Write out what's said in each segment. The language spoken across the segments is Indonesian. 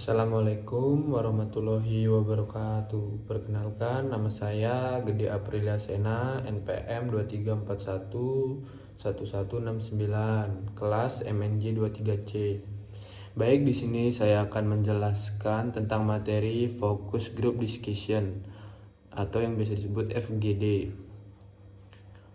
Assalamualaikum warahmatullahi wabarakatuh. Perkenalkan, nama saya Gede Aprilia Sena, NPM 23411169, kelas MNJ 23C. Baik, di sini saya akan menjelaskan tentang materi Focus Group Discussion atau yang biasa disebut FGD.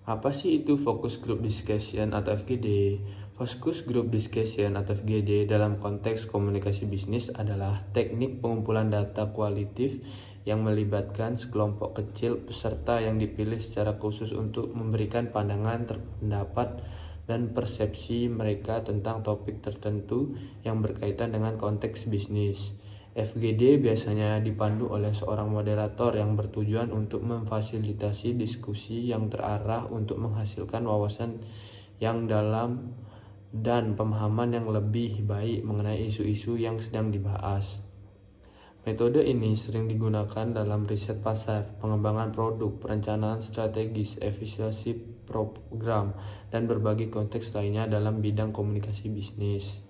Apa sih itu Focus Group Discussion atau FGD? Focus Group Discussion atau FGD dalam konteks komunikasi bisnis adalah teknik pengumpulan data kualitatif yang melibatkan sekelompok kecil peserta yang dipilih secara khusus untuk memberikan pandangan, pendapat, dan persepsi mereka tentang topik tertentu yang berkaitan dengan konteks bisnis. FGD biasanya dipandu oleh seorang moderator yang bertujuan untuk memfasilitasi diskusi yang terarah untuk menghasilkan wawasan yang dalam dan pemahaman yang lebih baik mengenai isu-isu yang sedang dibahas. Metode ini sering digunakan dalam riset pasar, pengembangan produk, perencanaan strategis, efisiensi program, dan berbagai konteks lainnya dalam bidang komunikasi bisnis.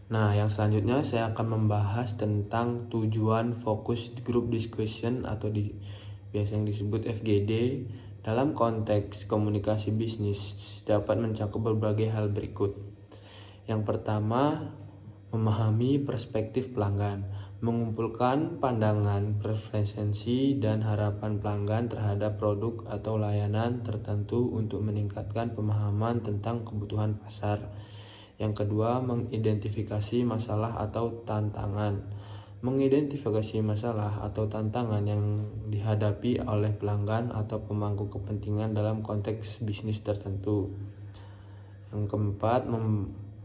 Nah, yang selanjutnya saya akan membahas tentang tujuan Focus Group Discussion atau biasa yang disebut FGD dalam konteks komunikasi bisnis dapat mencakup berbagai hal berikut. Yang pertama, memahami perspektif pelanggan, mengumpulkan pandangan, preferensi, dan harapan pelanggan terhadap produk atau layanan tertentu untuk meningkatkan pemahaman tentang kebutuhan pasar. Yang kedua, mengidentifikasi masalah atau tantangan. Mengidentifikasi masalah atau tantangan yang dihadapi oleh pelanggan atau pemangku kepentingan dalam konteks bisnis tertentu.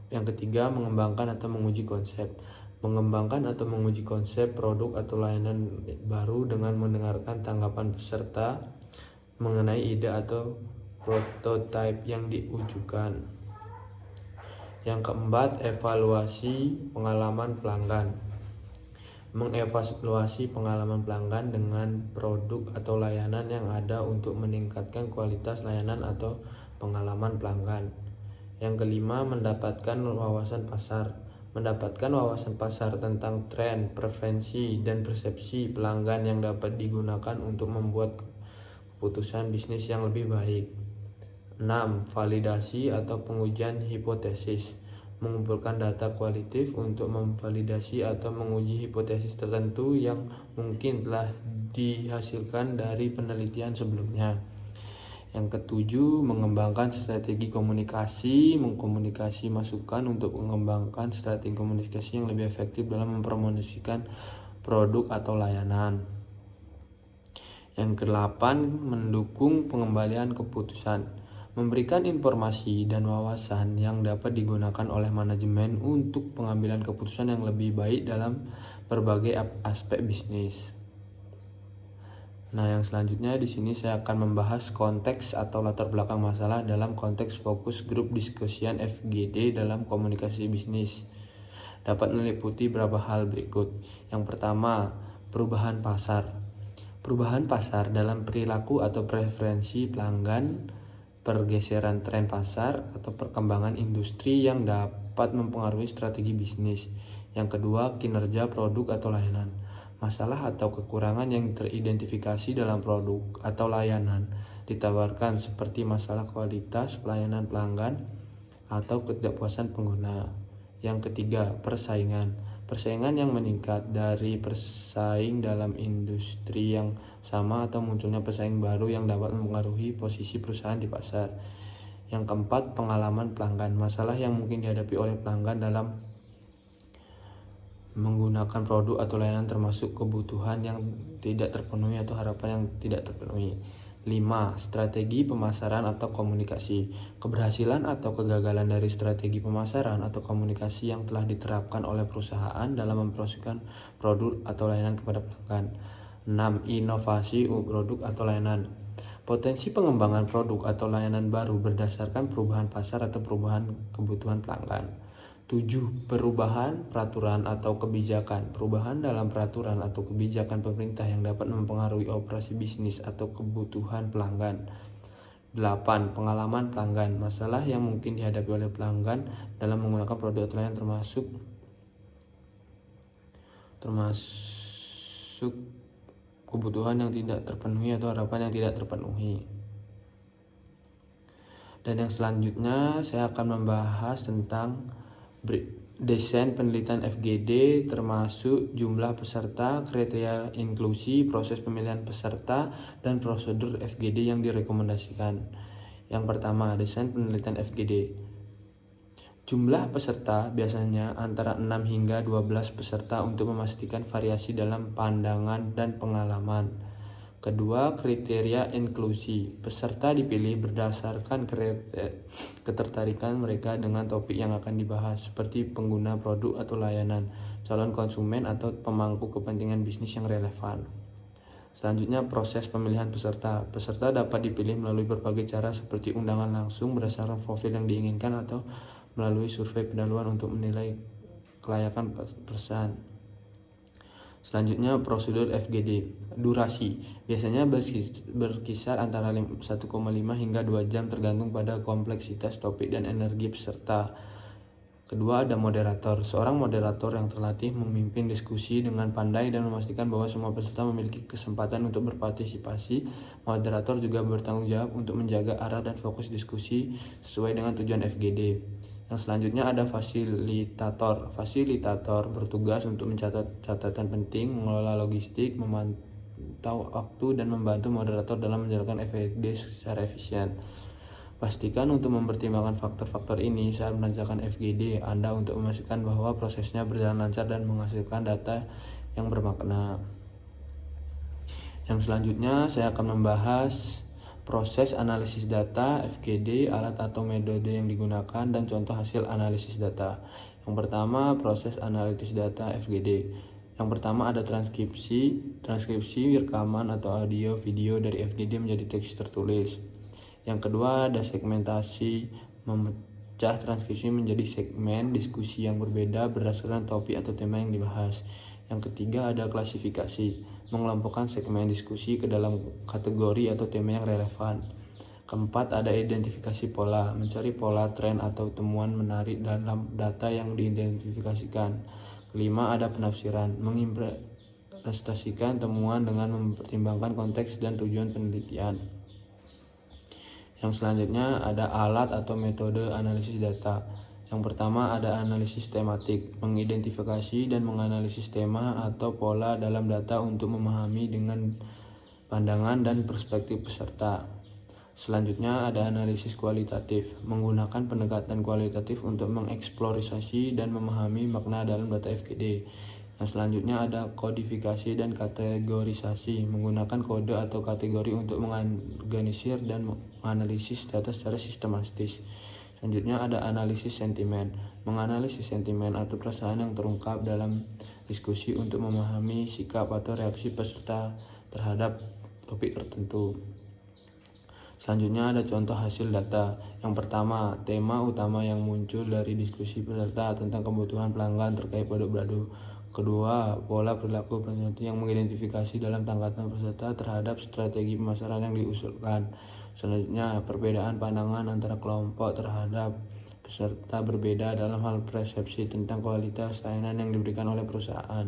Yang ketiga, mengembangkan atau menguji konsep. Mengembangkan atau menguji konsep produk atau layanan baru dengan mendengarkan tanggapan peserta mengenai ide atau prototipe yang diujukan. Yang keempat, evaluasi pengalaman pelanggan. Mengevaluasi pengalaman pelanggan dengan produk atau layanan yang ada untuk meningkatkan kualitas layanan atau pengalaman pelanggan. Yang kelima, mendapatkan wawasan pasar. Mendapatkan wawasan pasar tentang tren, preferensi, dan persepsi pelanggan yang dapat digunakan untuk membuat keputusan bisnis yang lebih baik. 6. Validasi atau pengujian hipotesis. Mengumpulkan data kualitatif untuk memvalidasi atau menguji hipotesis tertentu yang mungkin telah dihasilkan dari penelitian sebelumnya. Yang ketujuh, mengembangkan strategi komunikasi, mengkomunikasi masukan untuk mengembangkan strategi komunikasi yang lebih efektif dalam mempromosikan produk atau layanan. Yang kedelapan, mendukung pengembalian keputusan. Memberikan informasi dan wawasan yang dapat digunakan oleh manajemen untuk pengambilan keputusan yang lebih baik dalam berbagai aspek bisnis. Nah, yang selanjutnya di sini saya akan membahas konteks atau latar belakang masalah dalam konteks Focus Group Discussion FGD dalam komunikasi bisnis. Dapat meliputi beberapa hal berikut. Yang pertama, perubahan pasar. Perubahan pasar dalam perilaku atau preferensi pelanggan, pergeseran tren pasar atau perkembangan industri yang dapat mempengaruhi strategi bisnis. Yang kedua, kinerja produk atau layanan. Masalah atau kekurangan yang teridentifikasi dalam produk atau layanan ditawarkan seperti masalah kualitas pelayanan pelanggan atau ketidakpuasan pengguna. Yang ketiga, persaingan. Persaingan yang meningkat dari persaing dalam industri yang sama atau munculnya pesaing baru yang dapat mempengaruhi posisi perusahaan di pasar. Yang keempat, pengalaman pelanggan. Masalah yang mungkin dihadapi oleh pelanggan dalam menggunakan produk atau layanan termasuk kebutuhan yang tidak terpenuhi atau harapan yang tidak terpenuhi. 5. Strategi pemasaran atau komunikasi. Keberhasilan atau kegagalan dari strategi pemasaran atau komunikasi yang telah diterapkan oleh perusahaan dalam mempromosikan produk atau layanan kepada pelanggan. 6. Inovasi produk atau layanan. Potensi pengembangan produk atau layanan baru berdasarkan perubahan pasar atau perubahan kebutuhan pelanggan. 7. Perubahan peraturan atau kebijakan. Perubahan dalam peraturan atau kebijakan pemerintah yang dapat mempengaruhi operasi bisnis atau kebutuhan pelanggan. 8. Pengalaman pelanggan. Masalah yang mungkin dihadapi oleh pelanggan dalam menggunakan produk atau layanan termasuk termasuk kebutuhan yang tidak terpenuhi atau harapan yang tidak terpenuhi. Dan yang selanjutnya saya akan membahas tentang desain penelitian FGD, termasuk jumlah peserta, kriteria inklusi, proses pemilihan peserta, dan prosedur FGD yang direkomendasikan. Yang pertama, desain penelitian FGD. Jumlah peserta biasanya antara 6 hingga 12 peserta untuk memastikan variasi dalam pandangan dan pengalaman. Kedua, kriteria inklusi. Peserta dipilih berdasarkan ketertarikan mereka dengan topik yang akan dibahas, seperti pengguna produk atau layanan, calon konsumen, atau pemangku kepentingan bisnis yang relevan. Selanjutnya, proses pemilihan peserta. Peserta dapat dipilih melalui berbagai cara, seperti undangan langsung berdasarkan profil yang diinginkan atau melalui survei pendahuluan untuk menilai kelayakan perusahaan. Selanjutnya, prosedur FGD. Durasi biasanya berkisar antara 1,5 hingga 2 jam tergantung pada kompleksitas topik dan energi peserta. Kedua, ada moderator. Seorang moderator yang terlatih memimpin diskusi dengan pandai dan memastikan bahwa semua peserta memiliki kesempatan untuk berpartisipasi. Moderator juga bertanggung jawab untuk menjaga arah dan fokus diskusi sesuai dengan tujuan FGD. Yang selanjutnya ada fasilitator. Fasilitator bertugas untuk mencatat catatan penting, mengelola logistik, memantau waktu, dan membantu moderator dalam menjalankan FGD secara efisien. Pastikan untuk mempertimbangkan faktor-faktor ini saat merancangkan FGD Anda untuk memastikan bahwa prosesnya berjalan lancar dan menghasilkan data yang bermakna. Yang selanjutnya saya akan membahas proses analisis data FGD, alat atau metode yang digunakan, dan contoh hasil analisis data. Yang pertama, proses analisis data FGD. Yang pertama ada transkripsi rekaman atau audio video dari FGD menjadi teks tertulis. Yang kedua ada segmentasi, memecah transkripsi menjadi segmen diskusi yang berbeda berdasarkan topik atau tema yang dibahas. Yang ketiga ada klasifikasi, mengelompokkan segmen diskusi ke dalam kategori atau tema yang relevan. Keempat ada identifikasi pola, mencari pola, tren, atau temuan menarik dalam data yang diidentifikasikan. Kelima ada penafsiran, mengimplementasikan temuan dengan mempertimbangkan konteks dan tujuan penelitian. Yang selanjutnya ada alat atau metode analisis data. Yang pertama ada analisis tematik, mengidentifikasi dan menganalisis tema atau pola dalam data untuk memahami dengan pandangan dan perspektif peserta. Selanjutnya ada analisis kualitatif, menggunakan pendekatan kualitatif untuk mengeksplorasi dan memahami makna dalam data FGD. Yang selanjutnya ada kodifikasi dan kategorisasi, menggunakan kode atau kategori untuk mengorganisir dan menganalisis data secara sistematis. Selanjutnya ada analisis sentimen, menganalisis sentimen atau perasaan yang terungkap dalam diskusi untuk memahami sikap atau reaksi peserta terhadap topik tertentu. Selanjutnya ada contoh hasil data. Yang pertama, tema utama yang muncul dari diskusi peserta tentang kebutuhan pelanggan terkait produk-produk. Kedua, pola perilaku peserta yang mengidentifikasi dalam tanggapan peserta terhadap strategi pemasaran yang diusulkan. Selanjutnya, perbedaan pandangan antara kelompok terhadap peserta berbeda dalam hal persepsi tentang kualitas layanan yang diberikan oleh perusahaan.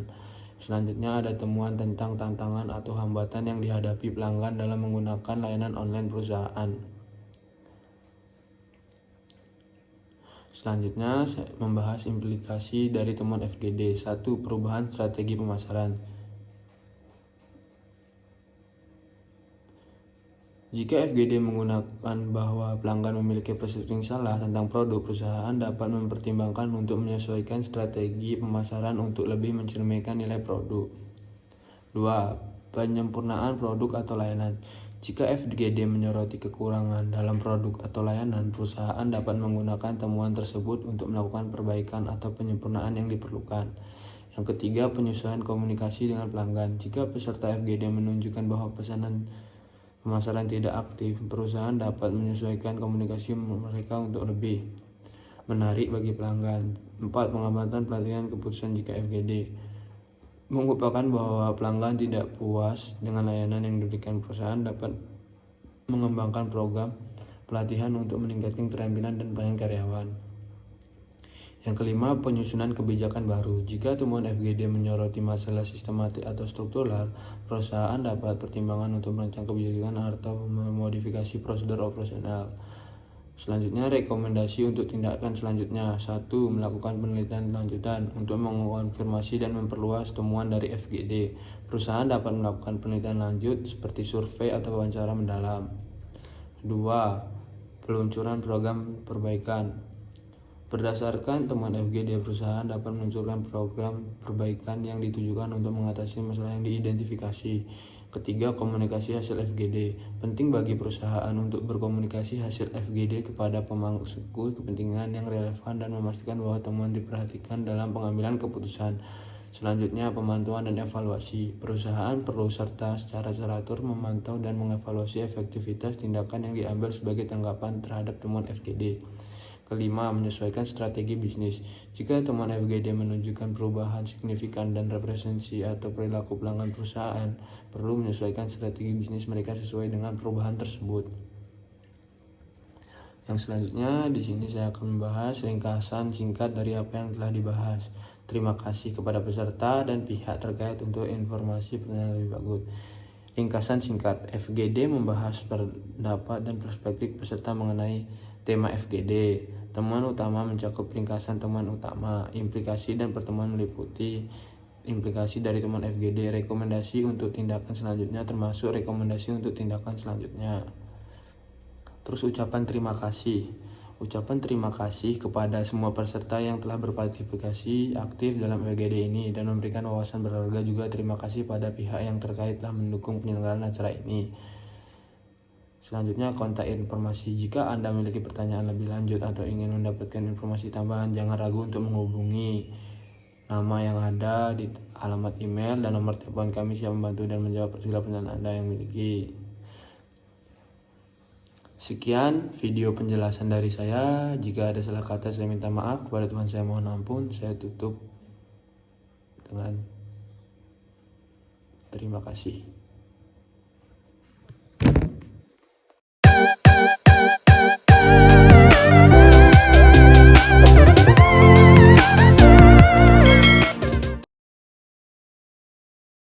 Selanjutnya ada temuan tentang tantangan atau hambatan yang dihadapi pelanggan dalam menggunakan layanan online perusahaan. Selanjutnya saya membahas implikasi dari temuan FGD. 1. Perubahan strategi pemasaran. Jika FGD menggunakan bahwa pelanggan memiliki persepsi yang salah tentang produk, perusahaan dapat mempertimbangkan untuk menyesuaikan strategi pemasaran untuk lebih mencerminkan nilai produk. 2. Penyempurnaan produk atau layanan. Jika FGD menyoroti kekurangan dalam produk atau layanan, perusahaan dapat menggunakan temuan tersebut untuk melakukan perbaikan atau penyempurnaan yang diperlukan. Yang ketiga, penyesuaian komunikasi dengan pelanggan. Jika peserta FGD menunjukkan bahwa pesanan pemasaran tidak aktif, perusahaan dapat menyesuaikan komunikasi mereka untuk lebih menarik bagi pelanggan. 4. Pengamatan pelatihan keputusan. Jika FGD mengupayakan bahwa pelanggan tidak puas dengan layanan yang diberikan, perusahaan dapat mengembangkan program pelatihan untuk meningkatkan keterampilan dan pelayanan karyawan. Yang kelima, penyusunan kebijakan baru. Jika temuan FGD menyoroti masalah sistematik atau struktural, perusahaan dapat pertimbangan untuk merancang kebijakan atau memodifikasi prosedur operasional. Selanjutnya, rekomendasi untuk tindakan selanjutnya. 1. Melakukan penelitian lanjutan untuk mengonfirmasi dan memperluas temuan dari FGD. Perusahaan dapat melakukan penelitian lanjut seperti survei atau wawancara mendalam. 2. Peluncuran program perbaikan. Berdasarkan temuan FGD, perusahaan dapat meluncurkan program perbaikan yang ditujukan untuk mengatasi masalah yang diidentifikasi. Ketiga, komunikasi hasil FGD. Penting bagi perusahaan untuk berkomunikasi hasil FGD kepada pemangku kepentingan yang relevan dan memastikan bahwa temuan diperhatikan dalam pengambilan keputusan. Selanjutnya, pemantauan dan evaluasi. Perusahaan perlu serta secara teratur memantau dan mengevaluasi efektivitas tindakan yang diambil sebagai tanggapan terhadap temuan FGD. Kelima, menyesuaikan strategi bisnis. Jika temuan FGD menunjukkan perubahan signifikan dan representasi atau perilaku pelanggan perusahaan, perlu menyesuaikan strategi bisnis mereka sesuai dengan perubahan tersebut. Yang selanjutnya, di sini saya akan membahas ringkasan singkat dari apa yang telah dibahas. Terima kasih kepada peserta dan pihak terkait untuk informasi yang lebih bagus. Ringkasan singkat, FGD membahas pendapat dan perspektif peserta mengenai tema FGD. Temuan utama mencakup ringkasan temuan utama, implikasi dan pertemuan meliputi implikasi dari temuan FGD, rekomendasi untuk tindakan selanjutnya termasuk rekomendasi untuk tindakan selanjutnya. Terus ucapan terima kasih. Ucapan terima kasih kepada semua peserta yang telah berpartisipasi aktif dalam FGD ini dan memberikan wawasan berharga. Juga terima kasih pada pihak yang terkait telah mendukung penyelenggaraan acara ini. Selanjutnya, kontak informasi. Jika Anda memiliki pertanyaan lebih lanjut atau ingin mendapatkan informasi tambahan, jangan ragu untuk menghubungi nama yang ada di alamat email dan nomor telepon. Kami siap membantu dan menjawab segala pertanyaan Anda yang memiliki. Sekian video penjelasan dari saya. Jika ada salah kata, saya minta maaf. Kepada Tuhan saya mohon ampun. Saya tutup dengan terima kasih.